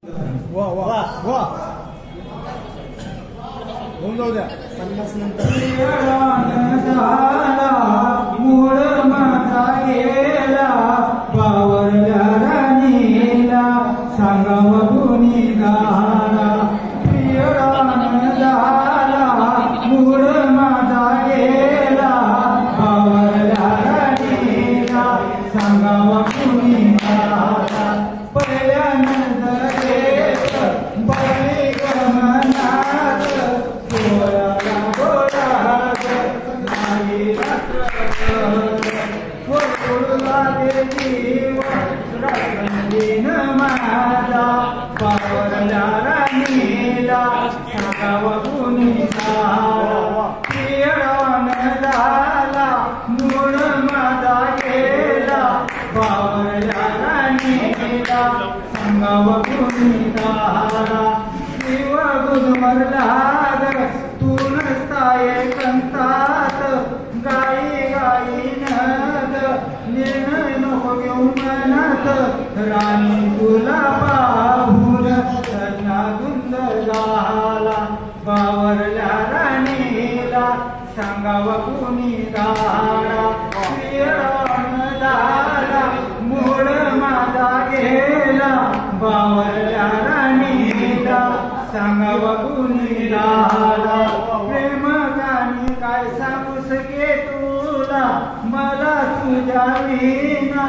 वा वा वा होऊन जाऊ द्या 50 नंतर मूळ माझा गेला बावरल्या राणीला सांगाव गुणी गाला प्रिय रान झाला मूळ माझा गेला बावरल्या राणीला सांगाव गुणी गाला पहिल्यानंतर बळी गमनात गोळाला गोळात आई रात्र जीव रागंदीन माझा बावरल्या राणीला सांगाव गुणी गाला प्रिय रान झाला मूळ माझा गेला बावरल्या राणीला सांगाव गुणी गाला जीव गुणवरला तू नसताय कंतात गाई गाई नद निर्णय नको घेऊ मनात राणी तुला पाहून सजना गुंद झाला बावरल्या राणीला सांगाव गुणी गाला प्रिय रान झाला मूळ माझा गेला बावरल्या राणीला सांगाव गुणी गाला प्रेम गाणी काय सांगू सके तुला मला तुझ्या विना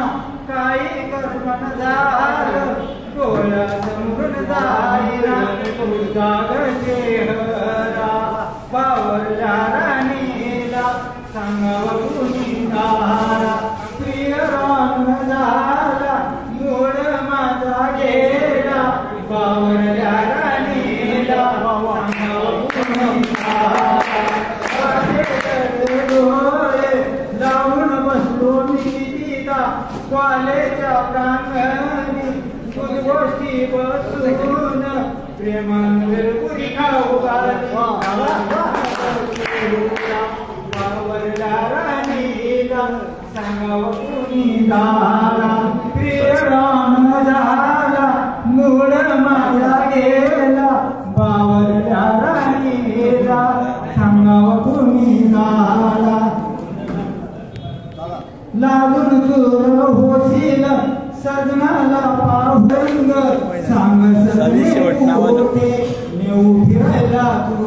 काही कर्मण झालं डोळा समोरून जाईला तुझा चेहरा बावरल्या राणीला सांगाव गुणी गाला प्रिय रान झाला मूळ माझा गेला बावरल्या राणीला सांगाव गुणी गाला डोळे लावून बसलो मी तिला कॉलेजच्या प्रांगणी गोष्टी बसून प्रेमांवर पुरी खाऊ बावरल्या राणीला सांगाव गुणी गाला प्रिय रान झाला मूळ माझा गेला बावरल्या राणीला सांगाव गुणी गाला लागून जोर होशील सजनाला पाहुंग सांग सजने होते नेऊ फिरायला तू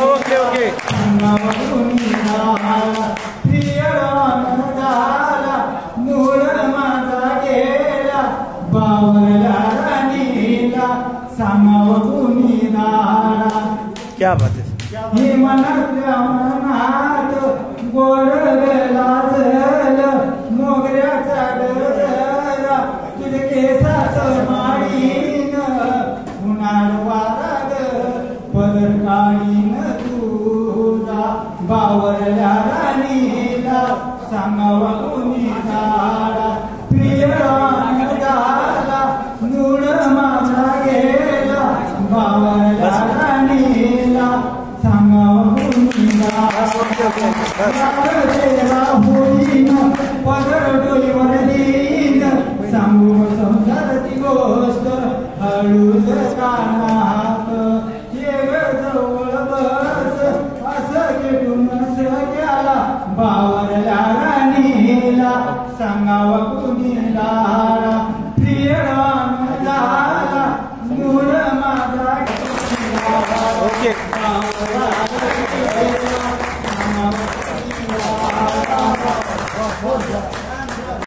ओके ओके सांगाव गुणी गाला प्रिय रान झाला मूळ माझा गेला बावरल्या राणीला सांगाव गुणी गाला क्या बात है हे मनातल्या मनात गोडलेला जल मोगऱ्याचा डरला तुझे केसाचं माळीन उन्हाळ वाराग पदर काढीन तुझा बावरल्या राणीला सांगाव गुणी गाला प्रिय रान झाला मूळ माझा गेला बावरल्या राणीला सांगाव गुणी गाला होईन पदर डोईवर देईन सांगू संसाराची गोष्ट हळूच कानात ये जवळ बस असं गेटून गेला बावरल्या राणीला सांगाव गुणी गाला प्रिय रान झाला मूळ माझा ओके बावरल्या राणीला सांगाव